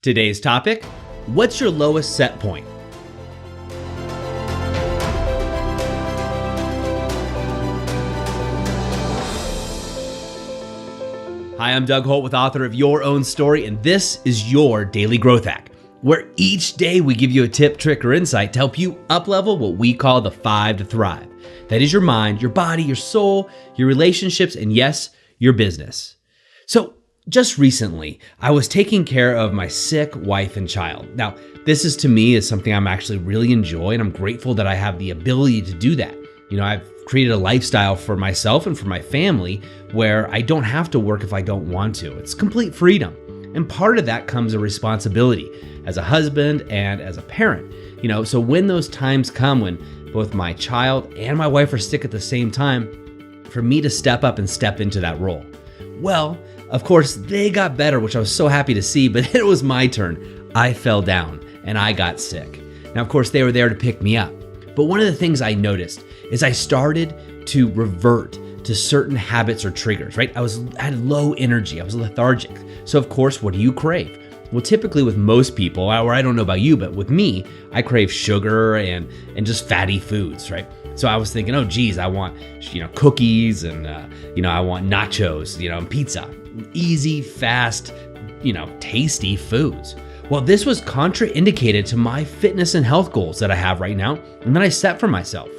Today's topic, what's your lowest set point? Hi, I'm Doug Holt, author of Your Own Story, and this is your Daily Growth Hack, where each day we give you a tip, trick, or insight to help you up-level what we call the 5 to Thrive. That is your mind, your body, your soul, your relationships, and yes, your business. So just recently, I was taking care of my sick wife and child. Now, this is to me is something I'm actually really enjoy, and I'm grateful that I have the ability to do that. I've created a lifestyle for myself and for my family where I don't have to work if I don't want to. It's complete freedom. And part of that comes a responsibility as a husband and as a parent. So when those times come when both my child and my wife are sick at the same time, for me to step up and step into that role. Well, of course, they got better, which I was so happy to see, but it was my turn. I fell down and I got sick. Now, of course, they were there to pick me up. But one of the things I noticed is I started to revert to certain habits or triggers, right? I had low energy. I was lethargic. So of course, what do you crave? Well, typically with most people, or I don't know about you, but with me, I crave sugar and just fatty foods, right? So I was thinking, oh geez, I want, cookies and, I want nachos, and pizza, easy, fast, tasty foods. Well, this was contraindicated to my fitness and health goals that I have right now and that I set for myself.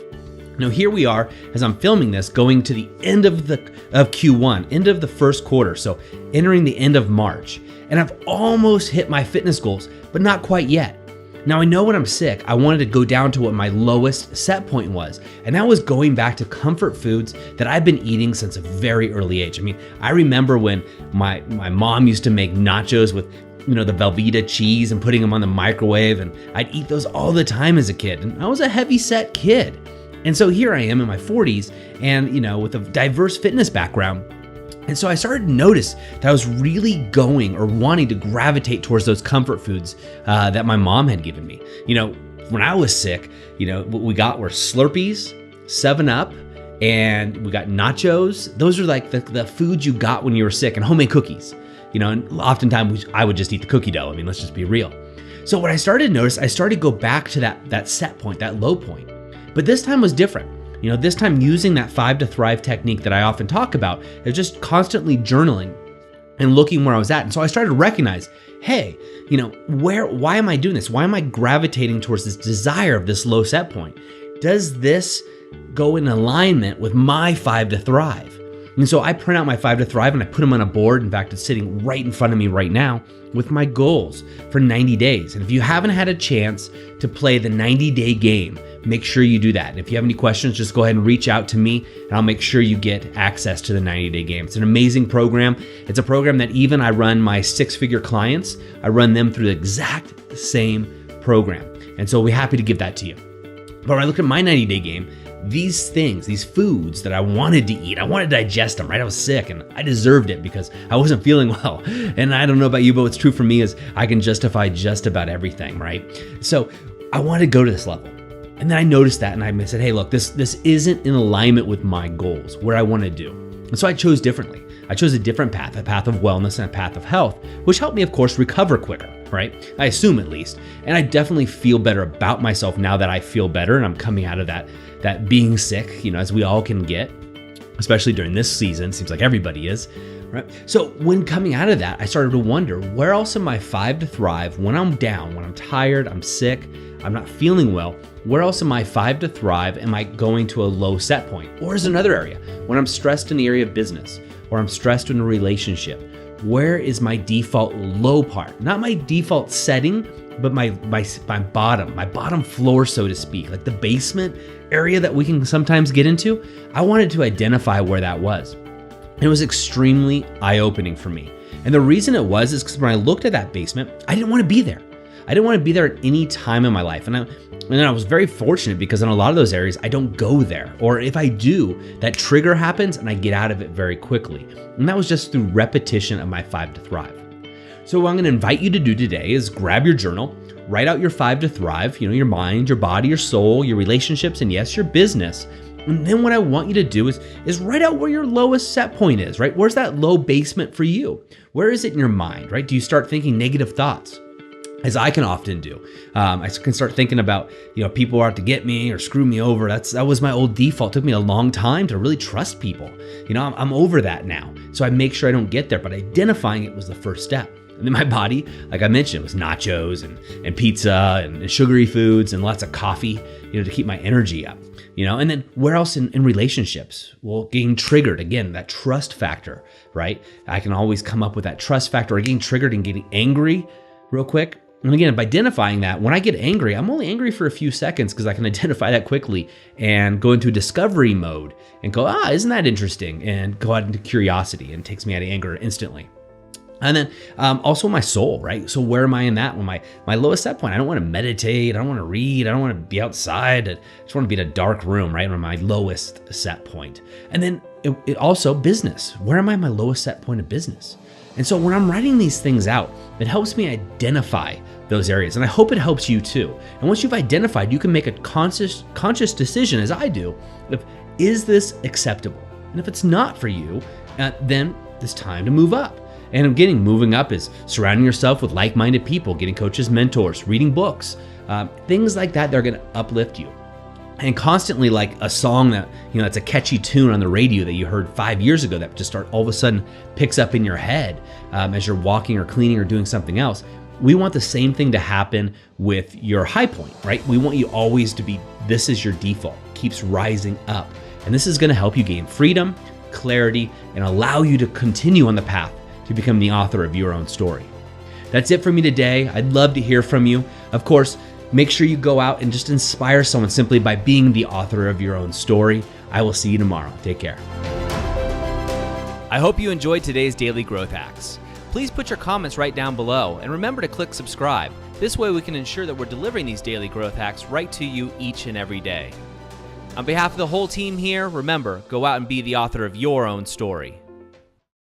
Now, here we are, as I'm filming this, going to the end of Q1, end of the first quarter, so entering the end of March. And I've almost hit my fitness goals, but not quite yet. Now, I know when I'm sick, I wanted to go down to what my lowest set point was, and that was going back to comfort foods that I've been eating since a very early age. I remember when my mom used to make nachos with the Velveeta cheese and putting them on the microwave, and I'd eat those all the time as a kid, and I was a heavy-set kid. And so here I am in my 40s and, with a diverse fitness background. And so I started to notice that I was really going or wanting to gravitate towards those comfort foods that my mom had given me. When I was sick, what we got were Slurpees, 7-Up, and we got nachos. Those are like the foods you got when you were sick, and homemade cookies. And oftentimes I would just eat the cookie dough. Let's just be real. So what I started to notice, I started to go back to that set point, that low point. But this time was different. This time using that 5 to Thrive technique that I often talk about, is just constantly journaling and looking where I was at. And so I started to recognize, hey, why am I doing this? Why am I gravitating towards this desire of this low set point? Does this go in alignment with my 5 to Thrive? And so I print out my 5 to Thrive and I put them on a board. In fact, it's sitting right in front of me right now with my goals for 90 days. And if you haven't had a chance to play the 90-day game, make sure you do that. And if you have any questions, just go ahead and reach out to me and I'll make sure you get access to the 90-day game. It's an amazing program. It's a program that even I run my 6-figure clients, I run them through the exact same program. And so we're happy to give that to you. But when I look at my 90-day game, these things, these foods that I wanted to eat, I wanted to digest them, right? I was sick and I deserved it because I wasn't feeling well. And I don't know about you, but what's true for me is I can justify just about everything, right? So I wanted to go to this level. And then I noticed that and I said, hey, look, this isn't in alignment with my goals, what I want to do. And so I chose differently. I chose a different path, a path of wellness and a path of health, which helped me, of course, recover quicker, right? I assume at least. And I definitely feel better about myself now that I feel better and I'm coming out of that being sick, as we all can get, especially during this season. Seems like everybody is, right? So when coming out of that, I started to wonder, where else am I 5 to Thrive when I'm down, when I'm tired, I'm sick, I'm not feeling well? Where else am I 5 to Thrive? Am I going to a low set point? Or is another area when I'm stressed in the area of business or I'm stressed in a relationship? Where is my default low part? Not my default setting, but my bottom floor, so to speak, like the basement area that we can sometimes get into. I wanted to identify where that was. It was extremely eye-opening for me. And the reason it was is because when I looked at that basement, I didn't want to be there. I didn't want to be there at any time in my life. And I was very fortunate because in a lot of those areas, I don't go there. Or if I do, that trigger happens and I get out of it very quickly. And that was just through repetition of my 5 to Thrive. So what I'm going to invite you to do today is grab your journal, write out your 5 to Thrive, your mind, your body, your soul, your relationships, and yes, your business. And then what I want you to do is write out where your lowest set point is, right? Where's that low basement for you? Where is it in your mind, right? Do you start thinking negative thoughts? as I can often do. I can start thinking about, people are out to get me or screw me over. That was my old default. It took me a long time to really trust people. I'm over that now. So I make sure I don't get there, but identifying it was the first step. And then my body, like I mentioned, was nachos and pizza and sugary foods and lots of coffee, to keep my energy up. And then where else in relationships? Well, getting triggered, again, that trust factor, right? I can always come up with that trust factor, or getting triggered and getting angry real quick. And again, by identifying that, when I get angry, I'm only angry for a few seconds because I can identify that quickly and go into discovery mode and go, isn't that interesting? And go out into curiosity, and it takes me out of anger instantly. And then also my soul, right? So where am I in that? When my lowest set point, I don't want to meditate, I don't want to read, I don't want to be outside, I just want to be in a dark room, right? On my lowest set point. And then it also business. Where am I in my lowest set point of business? And so when I'm writing these things out, it helps me identify those areas. And I hope it helps you too. And once you've identified, you can make a conscious decision, as I do, is this acceptable? And if it's not for you, then it's time to move up. And moving up is surrounding yourself with like-minded people, getting coaches, mentors, reading books, things like that are going to uplift you. And constantly, like a song that, it's a catchy tune on the radio that you heard 5 years ago that just all of a sudden picks up in your head as you're walking or cleaning or doing something else. We want the same thing to happen with your high point, right? We want you always to be, this is your default, keeps rising up. And this is going to help you gain freedom, clarity, and allow you to continue on the path to become the author of your own story. That's it for me today. I'd love to hear from you. Of course, make sure you go out and just inspire someone simply by being the author of your own story. I will see you tomorrow. Take care. I hope you enjoyed today's Daily Growth Hacks. Please put your comments right down below, and remember to click subscribe. This way we can ensure that we're delivering these daily growth hacks right to you each and every day. On behalf of the whole team here, remember, go out and be the author of your own story.